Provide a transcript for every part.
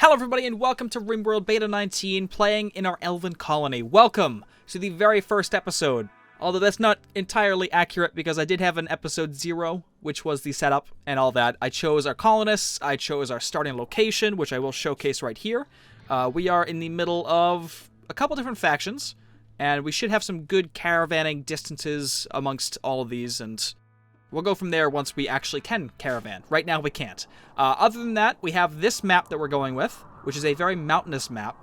Hello everybody and welcome to RimWorld Beta 19, playing in our Elven colony. Welcome to the very first episode. Although that's not entirely accurate because I did have an episode 0, which was the setup and all that. I chose our colonists, I chose our starting location, which I will showcase right here. We are in the middle of a couple different factions, and we should have some good caravanning distances amongst all of these, and we'll go from there once we actually can caravan. Right now we can't. Other than that, we have this map that we're going with, which is a very mountainous map,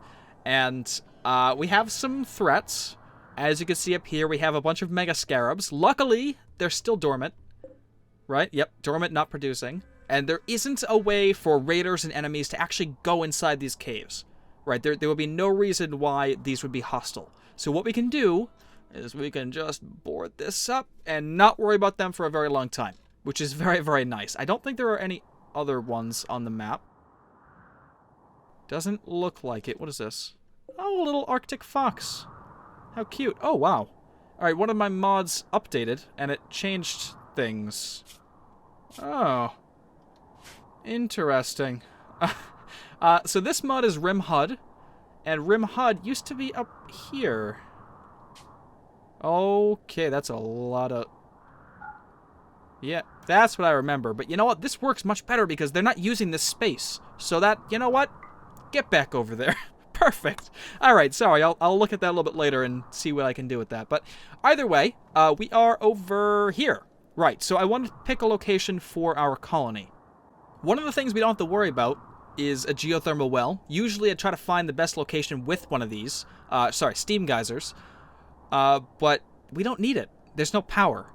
and we have some threats. As you can see up here, we have a bunch of mega scarabs. Luckily, they're still dormant. Right? Yep, dormant, not producing. And there isn't a way for raiders and enemies to actually go inside these caves. Right? There will be no reason why these would be hostile. So what we can do is we can just board this up and not worry about them for a very long time, which is very, very nice. I don't think there are any other ones on the map. Doesn't look like it. What is this? Oh, a little Arctic fox. How cute. Oh, wow. Alright, one of my mods updated, and it changed things. Oh. Interesting. So this mod is RimHUD, and RimHUD used to be up here. Okay, that's a lot of... Yeah, that's what I remember. But you know what? This works much better because they're not using this space. So that, you know what? Get back over there. Perfect. Alright, sorry, I'll look at that a little bit later and see what I can do with that. But either way, we are over here. Right, so I want to pick a location for our colony. One of the things we don't have to worry about is a geothermal well. Usually I try to find the best location with one of these. Steam geysers. But we don't need it. There's no power.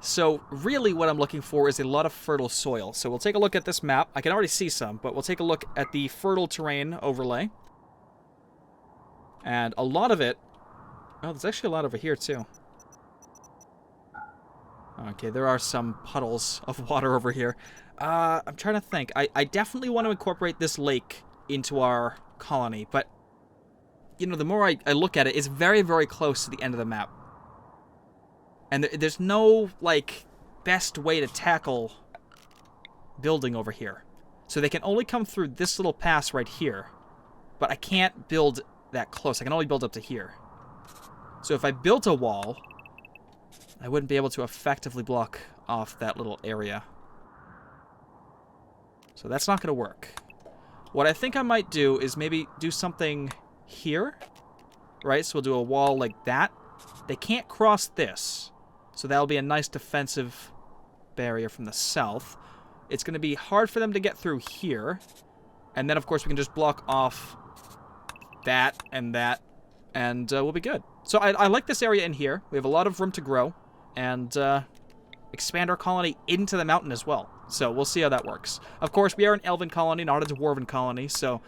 So really what I'm looking for is a lot of fertile soil. So we'll take a look at this map. I can already see some, but we'll take a look at the fertile terrain overlay. And a lot of it... Oh, there's actually a lot over here, too. Okay, there are some puddles of water over here. I'm trying to think. I definitely want to incorporate this lake into our colony, but... You know, the more I look at it, it's very, very close to the end of the map. And there's no, like, best way to tackle building over here. So they can only come through this little pass right here. But I can't build that close. I can only build up to here. So if I built a wall, I wouldn't be able to effectively block off that little area. So that's not going to work. What I think I might do is maybe do something here. Right, so we'll do a wall like that. They can't cross this. So that'll be a nice defensive barrier from the south. It's going to be hard for them to get through here. And then, of course, we can just block off that, and we'll be good. So I like this area in here. We have a lot of room to grow and expand our colony into the mountain as well. So we'll see how that works. Of course, we are an Elven colony, not a Dwarven colony, so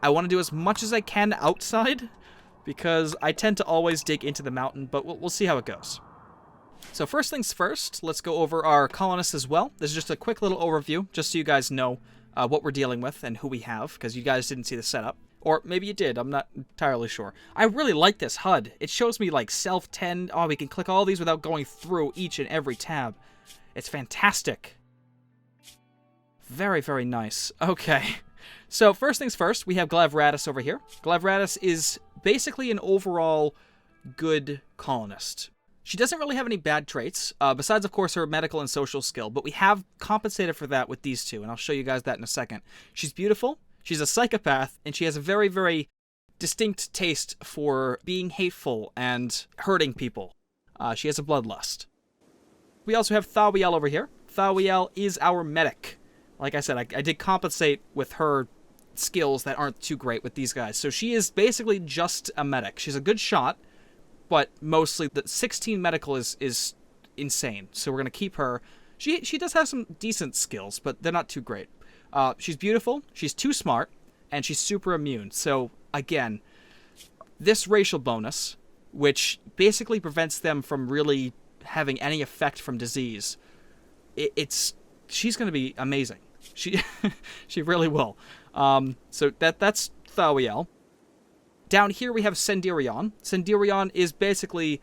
I want to do as much as I can outside because I tend to always dig into the mountain, but we'll see how it goes. So first things first, let's go over our colonists as well. This is just a quick little overview, just so you guys know what we're dealing with and who we have, because you guys didn't see the setup. Or maybe you did, I'm not entirely sure. I really like this HUD. It shows me like self-tend. Oh, we can click all these without going through each and every tab. It's fantastic. Very, very nice. Okay. So first things first, we have Glavratus over here. Glavratus is basically an overall good colonist. She doesn't really have any bad traits, besides, of course, her medical and social skill, but we have compensated for that with these two, and I'll show you guys that in a second. She's beautiful. She's a psychopath, and she has a very, very distinct taste for being hateful and hurting people. She has a bloodlust. We also have Thawiel over here. Thawiel is our medic. Like I said, I did compensate with her skills that aren't too great with these guys. So she is basically just a medic. She's a good shot, but mostly the 16 medical is insane. So we're going to keep her. She does have some decent skills, but they're not too great. She's beautiful, she's too smart, and she's super immune. So, again, this racial bonus, which basically prevents them from really having any effect from disease, she's going to be amazing. She really will. So that's Thawiel. Down here we have Sendirion. Sendirion is basically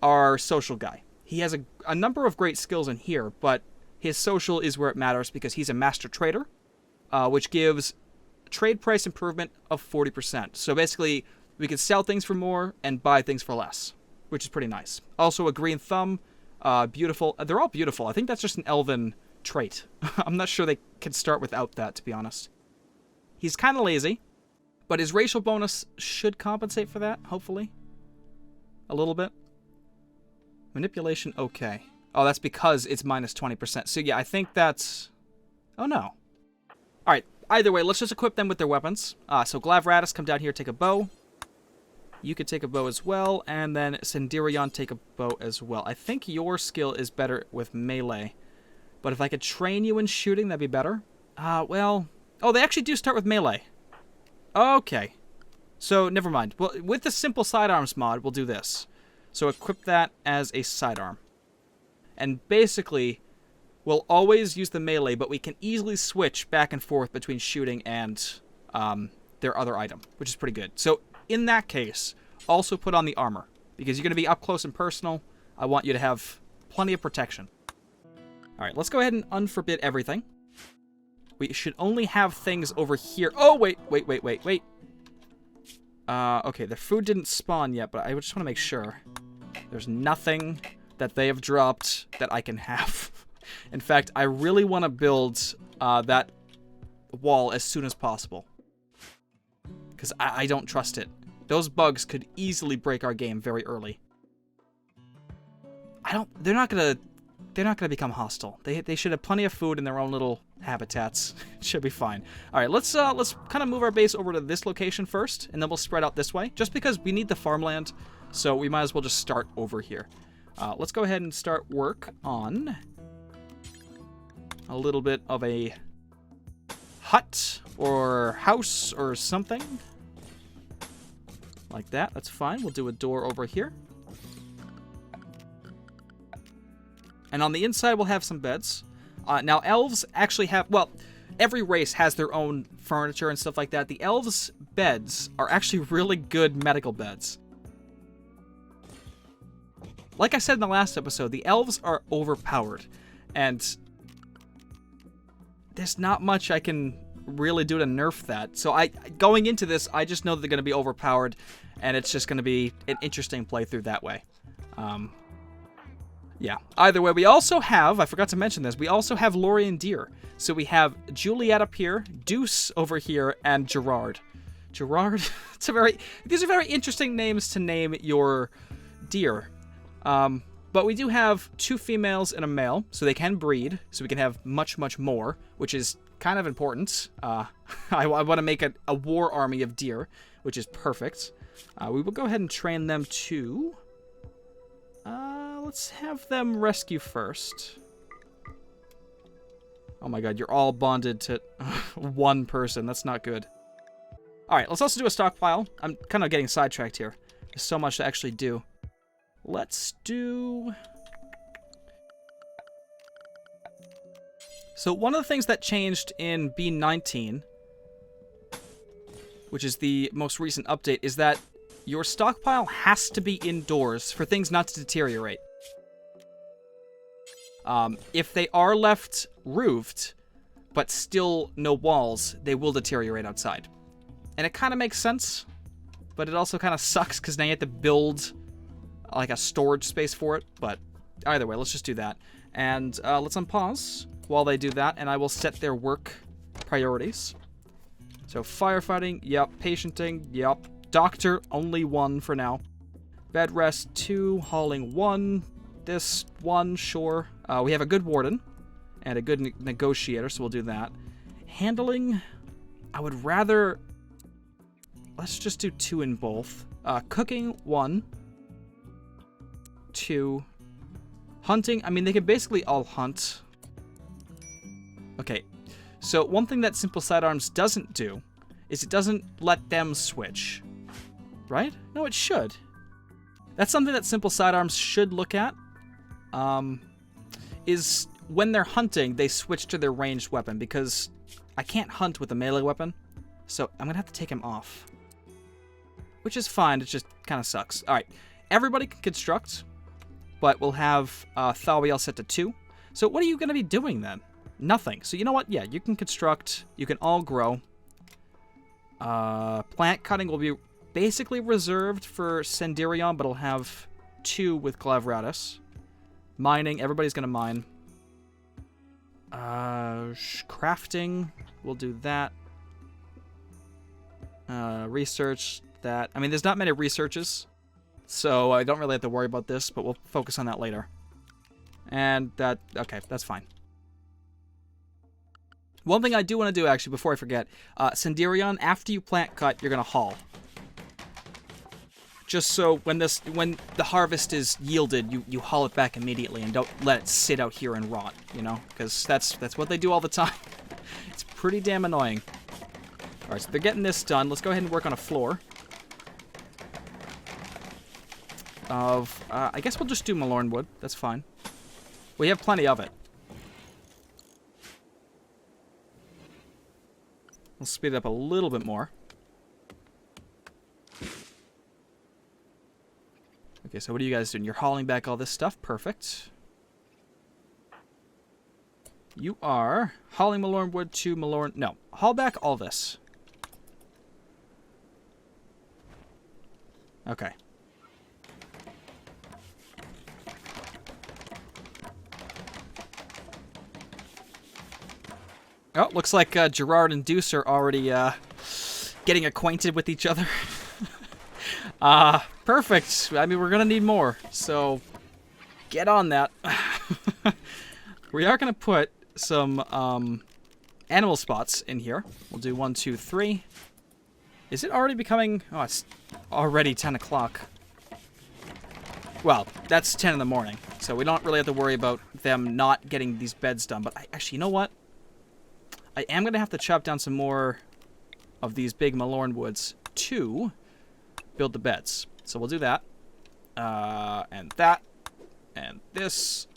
our social guy. He has a number of great skills in here, but his social is where it matters because he's a master trader, which gives trade price improvement of 40%. So basically, we can sell things for more and buy things for less, which is pretty nice. Also, a green thumb, beautiful. They're all beautiful. I think that's just an Elven trait. I'm not sure they can start without that, to be honest. He's kind of lazy, but his racial bonus should compensate for that, hopefully. A little bit. Manipulation, okay. Oh, that's because it's minus 20%. So yeah, I think that's... Oh, no. Alright, either way, let's just equip them with their weapons. So Glavratus, come down here, take a bow. You could take a bow as well, and then Sendirion, take a bow as well. I think your skill is better with melee. But if I could train you in shooting, that'd be better. Well... Oh, they actually do start with melee. Okay. So, never mind. Well, with the simple sidearms mod, we'll do this. So, equip that as a sidearm. And basically, we'll always use the melee, but we can easily switch back and forth between shooting and their other item, which is pretty good. So, in that case, also put on the armor. Because you're going to be up close and personal. I want you to have plenty of protection. Alright, let's go ahead and unforbid everything. We should only have things over here. Oh, wait. Okay, the food didn't spawn yet, but I just want to make sure. There's nothing that they have dropped that I can have. In fact, I really want to build that wall as soon as possible. Because I don't trust it. Those bugs could easily break our game very early. They're not gonna become hostile. They should have plenty of food in their own little habitats. It should be fine. All right, let's kind of move our base over to this location first, and then we'll spread out this way, just because we need the farmland, so we might as well just start over here. Let's go ahead and start work on a little bit of a hut or house or something like that. That's fine. We'll do a door over here. And on the inside, we'll have some beds. Now, elves actually have... Well, every race has their own furniture and stuff like that. The elves' beds are actually really good medical beds. Like I said in the last episode, the elves are overpowered. And there's not much I can really do to nerf that. So going into this, I just know that they're going to be overpowered. And it's just going to be an interesting playthrough that way. Yeah, either way, we also have, I forgot to mention this, we also have Lorien Deer. So we have Juliet up here, Deuce over here, and Gerard. Gerard? These are very interesting names to name your deer. But we do have 2 females and a male, so they can breed, so we can have much, much more, which is kind of important. I want to make a war army of deer, which is perfect. We will go ahead and train them to... let's have them rescue first. Oh my god, you're all bonded to one person. That's not good. Alright, let's also do a stockpile. I'm kind of getting sidetracked here. There's so much to actually do. Let's do... So one of the things that changed in B19, which is the most recent update, is that your stockpile has to be indoors for things not to deteriorate. If they are left roofed, but still no walls, they will deteriorate outside. And it kind of makes sense, but it also kind of sucks because now you have to build like a storage space for it. But either way, let's just do that. And let's unpause while they do that, and I will set their work priorities. So firefighting, yep. Patienting, yep. Doctor, only 1 for now. Bed rest, 2. Hauling, 1. This, 1, sure. We have a good warden and a good negotiator, so we'll do that. Handling, I would rather... Let's just do 2 in both. Cooking, 1. 2. Hunting, I mean, they can basically all hunt. Okay, so one thing that Simple Sidearms doesn't do is it doesn't let them switch. Right? No, it should. That's something that Simple Sidearms should look at. Is when they're hunting, they switch to their ranged weapon, because I can't hunt with a melee weapon, so I'm gonna have to take him off. Which is fine, it just kind of sucks. Alright, everybody can construct, but we'll have Thawiel set to 2. So what are you gonna be doing then? Nothing. So you know what? Yeah, you can construct, you can all grow. Plant cutting will be basically reserved for Sendirion, but it'll have 2 with Glavratis. Mining, everybody's going to mine. Crafting, we'll do that. Research, that. I mean, there's not many researches, so I don't really have to worry about this, but we'll focus on that later. And that, okay, that's fine. One thing I do want to do, actually, before I forget, Sendirion, after you plant cut, you're going to haul. Just so when the harvest is yielded, you haul it back immediately and don't let it sit out here and rot, you know? Because that's what they do all the time. It's pretty damn annoying. Alright, so they're getting this done. Let's go ahead and work on a floor. I guess we'll just do Malorn wood. That's fine. We have plenty of it. We'll speed it up a little bit more. Okay, so what are you guys doing? You're hauling back all this stuff. Perfect. You are hauling Malorn wood to Malorn... No, haul back all this. Okay. Oh, looks like Gerard and Deuce are already getting acquainted with each other. Perfect. I mean, we're going to need more, so get on that. We are going to put some animal spots in here. We'll do 1, 2, 3. Is it already becoming... Oh, it's already 10 o'clock. Well, that's 10 in the morning, so we don't really have to worry about them not getting these beds done. But actually, you know what? I am going to have to chop down some more of these big Malorn woods to build the beds. So we'll do that. And that. And this.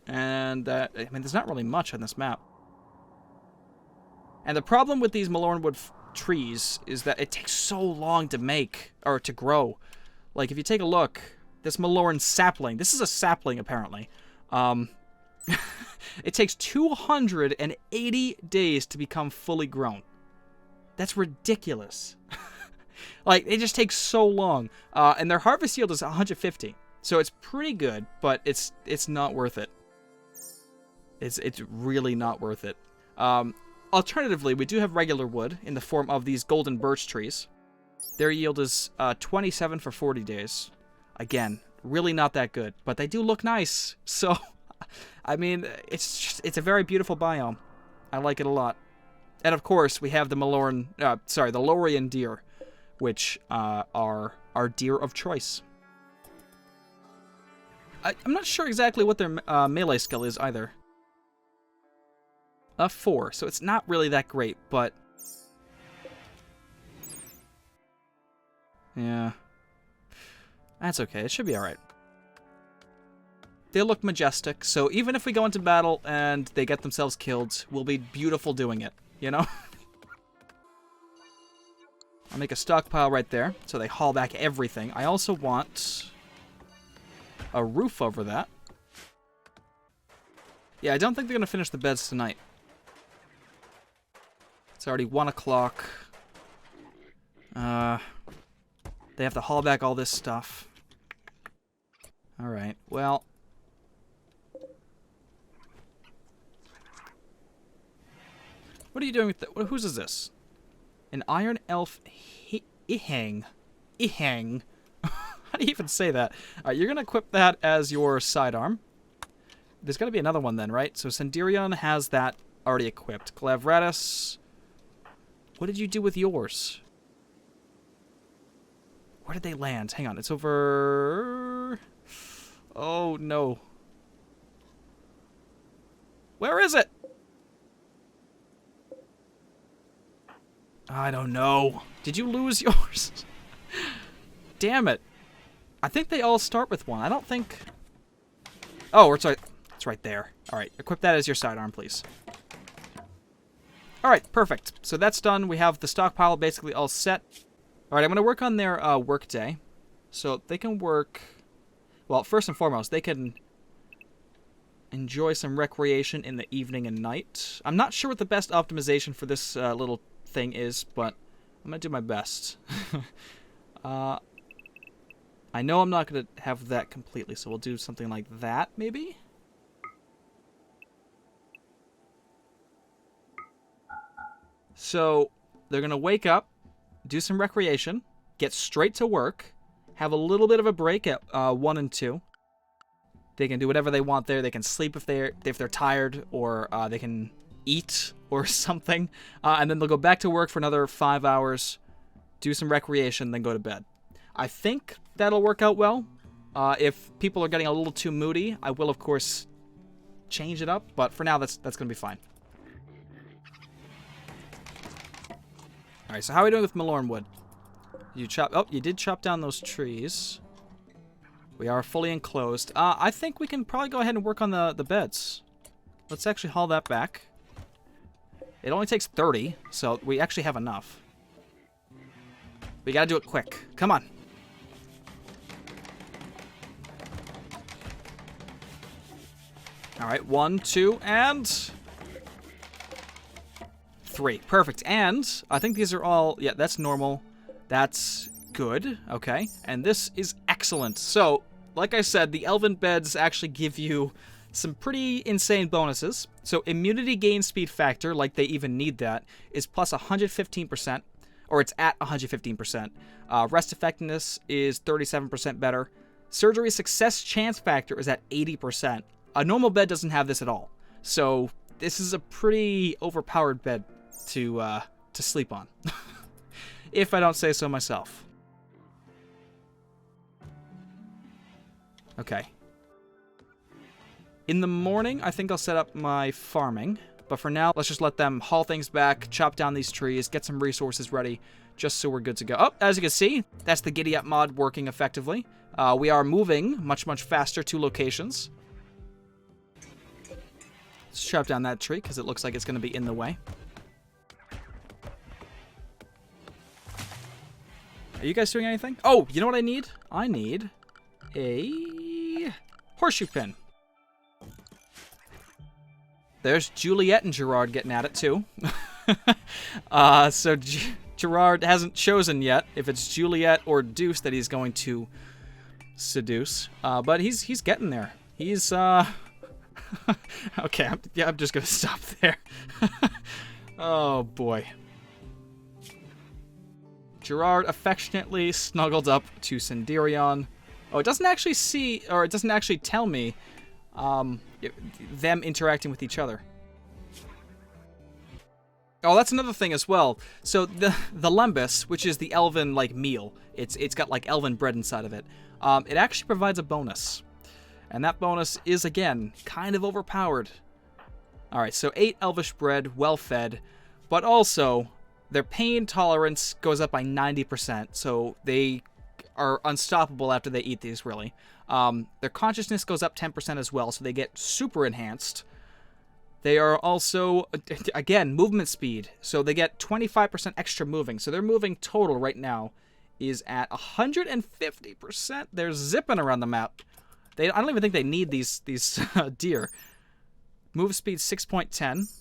And that. I mean, there's not really much on this map. And the problem with these Malorn wood trees is that it takes so long to make, or to grow. Like, if you take a look, this Malorn sapling, this is a sapling, apparently. It takes 280 days to become fully grown. That's ridiculous. Like, it just takes so long. And their harvest yield is 150. So it's pretty good, but it's not worth it. It's really not worth it. Alternatively, we do have regular wood in the form of these golden birch trees. Their yield is 27 for 40 days. Again, really not that good, but they do look nice. So, I mean, it's a very beautiful biome. I like it a lot. And of course, we have the the Lorien deer, which are our deer of choice. I'm not sure exactly what their melee skill is either. 4, so it's not really that great, but... Yeah. That's okay, it should be alright. They look majestic, so even if we go into battle and they get themselves killed, we'll be beautiful doing it, you know? I'll make a stockpile right there, so they haul back everything. I also want a roof over that. Yeah, I don't think they're going to finish the beds tonight. It's already 1 o'clock. They have to haul back all this stuff. Alright, well... What are you doing with the... Whose is this? An Iron Elf Ihang. Ihang. How do you even say that? Alright, you're going to equip that as your sidearm. There's got to be another one then, right? So Sendirion has that already equipped. Glavratis... What did you do with yours? Where did they land? Hang on, it's over... Oh, no. Where is it? I don't know. Did you lose yours? Damn it. I think they all start with 1. I don't think... Oh, it's right there. Alright, equip that as your sidearm, please. Alright, perfect. So that's done. We have the stockpile basically all set. Alright, I'm going to work on their work day. So they can work... Well, first and foremost, they can enjoy some recreation in the evening and night. I'm not sure what the best optimization for this little thing is, but I'm going to do my best. I know I'm not going to have that completely, so we'll do something like that, maybe? So, they're going to wake up, do some recreation, get straight to work, have a little bit of a break at 1 and 2. They can do whatever they want there. They can sleep if they're tired, or they can eat or something. And then they'll go back to work for another 5 hours, do some recreation, then go to bed. I think that'll work out well. If people are getting a little too moody, I will, of course, change it up. But for now, that's going to be fine. All right, so how are we doing with Malorn wood? You did chop down those trees. We are fully enclosed. I think we can probably go ahead and work on the beds. Let's actually haul that back. It only takes 30, so we actually have enough. We gotta do it quick. Come on. All right, 1, 2, and 3. Perfect. And I think these are all... Yeah, that's normal. That's good. Okay. And this is excellent. So, like I said, the Elven beds actually give you some pretty insane bonuses. So, immunity gain speed factor, like they even need that, is plus 115%. Or it's at 115%. Rest effectiveness is 37% better. Surgery success chance factor is at 80%. A normal bed doesn't have this at all. So, this is a pretty overpowered bed to sleep on. If I don't say so myself. Okay. In the morning, I think I'll set up my farming. But for now, let's just let them haul things back, chop down these trees, get some resources ready, just so we're good to go. Oh, as you can see, that's the Giddy Up mod working effectively. We are moving much, much faster to locations. Let's chop down that tree, because it looks like it's going to be in the way. Are you guys doing anything? Oh, you know what I need? I need a horseshoe pin. There's Juliet and Gerard getting at it, too. So Gerard hasn't chosen yet if it's Juliet or Deuce that he's going to seduce. But he's getting there. He's, okay, I'm just going to stop there. Oh, boy. Gerard affectionately snuggled up to Sindirion. Oh, it doesn't actually see, or it doesn't actually tell me them interacting with each other. Oh, that's another thing as well. So the lembas, which is the elven like meal, it's got like elven bread inside of it. It actually provides a bonus, and that bonus is again kind of overpowered. All right, so 8 elvish bread, well fed, but also their pain tolerance goes up by 90%, so they are unstoppable after they eat these, really. Their consciousness goes up 10% as well, so they get super enhanced. They are also, again, movement speed, so they get 25% extra moving. So their moving total right now is at 150%. They're zipping around the map. I don't even think they need these deer. Move speed 6.10.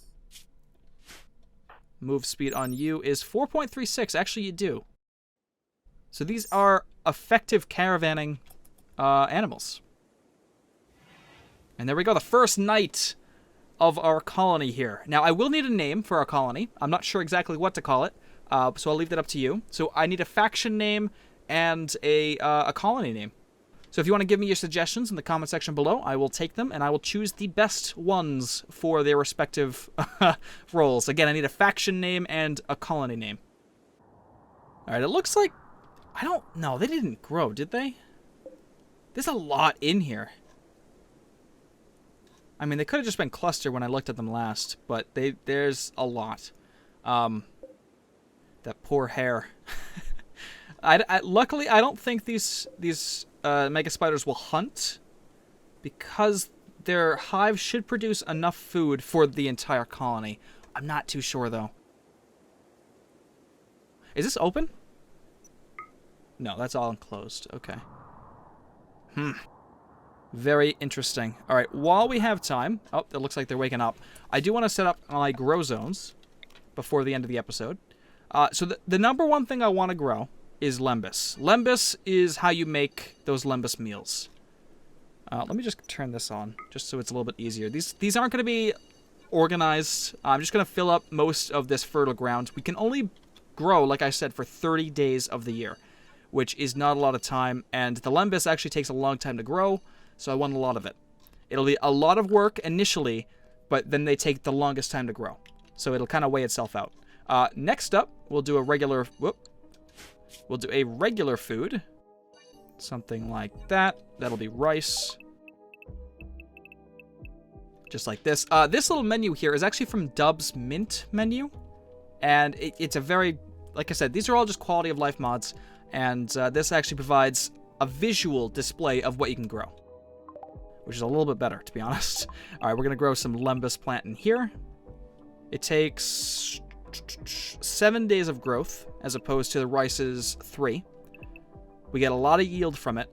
Move speed on you is 4.36. Actually, you do. So these are effective caravanning animals. And there we go, the first night of our colony here. Now, I will need a name for our colony. I'm not sure exactly what to call it, so I'll leave that up to you. So I need a faction name and a colony name. So if you want to give me your suggestions in the comment section below, I will take them, and I will choose the best ones for their respective roles. Again, I need a faction name and a colony name. All right, it looks like... I don't know. They didn't grow, did they? There's a lot in here. I mean, they could have just been clustered when I looked at them last, but there's a lot. That poor hair. Luckily, I don't think these mega spiders will hunt, because their hive should produce enough food for the entire colony. I'm not too sure, though. Is this open? No, that's all enclosed. Okay. Very interesting. All right, while we have time... Oh, it looks like they're waking up. I do want to set up my grow zones before the end of the episode. So the number one thing I want to grow is Lembas. Lembas is how you make those Lembas meals. Let me just turn this on, just so it's a little bit easier. These aren't going to be organized. I'm just going to fill up most of this fertile ground. We can only grow, like I said, for 30 days of the year, which is not a lot of time, and the Lembas actually takes a long time to grow, so I want a lot of it. It'll be a lot of work initially, but then they take the longest time to grow, so it'll kind of weigh itself out. Next up, we'll do a regular... We'll do a regular food. Something like that. That'll be rice. Just like this. This little menu here is actually from Dub's Mint menu. And it's a very... Like I said, these are all just quality of life mods. And this actually provides a visual display of what you can grow. Which is a little bit better, to be honest. Alright, we're going to grow some Lembas plant in here. It takes 7 days of growth, as opposed to the rice's 3. We get a lot of yield from it.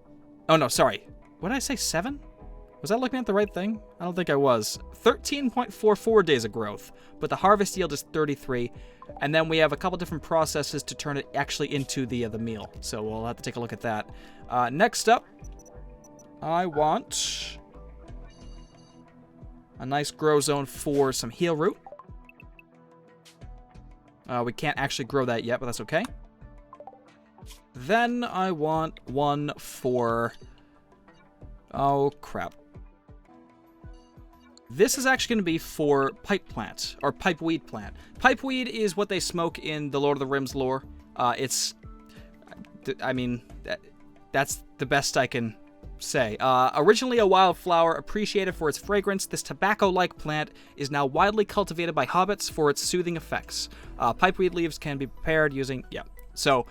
Oh, no, sorry. What did I say, 7? Was I looking at the right thing? I don't think I was. 13.44 days of growth, but the harvest yield is 33, and then we have a couple different processes to turn it actually into the meal, so we'll have to take a look at that. Next up, I want a nice grow zone for some heal root. We can't actually grow that yet, but that's okay. Then I want one for... Oh, crap. This is actually going to be for pipe plant, or pipeweed plant. Pipeweed is what they smoke in the Lord of the Rings lore. I mean, that's the best I can say. Originally a wildflower appreciated for its fragrance, this tobacco-like plant is now widely cultivated by hobbits for its soothing effects. Pipeweed leaves can be prepared using... Yeah. So,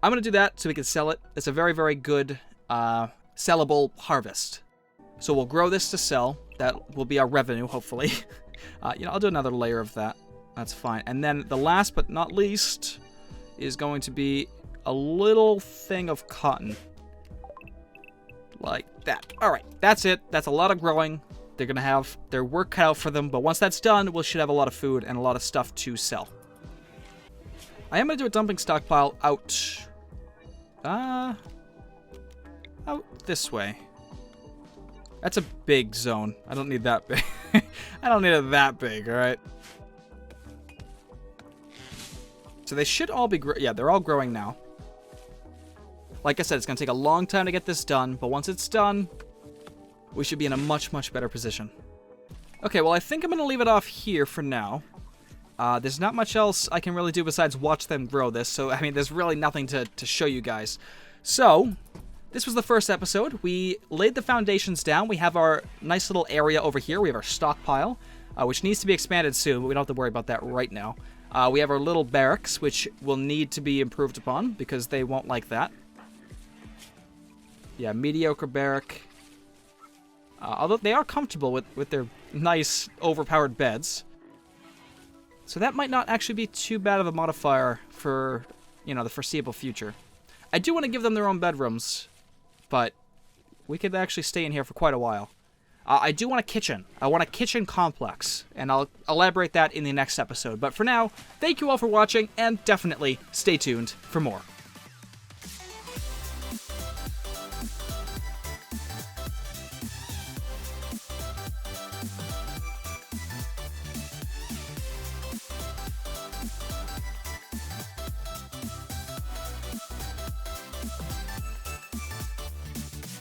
I'm going to do that so we can sell it. It's a very, very good sellable harvest. So we'll grow this to sell. That will be our revenue, hopefully. I'll do another layer of that. That's fine. And then the last but not least is going to be a little thing of cotton. Like that. Alright, that's it. That's a lot of growing. They're going to have their work cut out for them, but once that's done, we should have a lot of food and a lot of stuff to sell. I am going to do a dumping stockpile out this way. That's a big zone. I don't need that big. I don't need it that big, alright? So they should all be... Yeah, they're all growing now. Like I said, it's going to take a long time to get this done, but once it's done, we should be in a much, much better position. Okay, well, I think I'm going to leave it off here for now. There's not much else I can really do besides watch them grow this, so, I mean, there's really nothing to show you guys. So, this was the first episode. We laid the foundations down. We have our nice little area over here. We have our stockpile, which needs to be expanded soon, but we don't have to worry about that right now. We have our little barracks, which will need to be improved upon, because they won't like that. Yeah, mediocre barrack. Although they are comfortable with their nice, overpowered beds. So that might not actually be too bad of a modifier for, the foreseeable future. I do want to give them their own bedrooms, but we could actually stay in here for quite a while. I do want a kitchen. I want a kitchen complex, and I'll elaborate that in the next episode. But for now, thank you all for watching, and definitely stay tuned for more.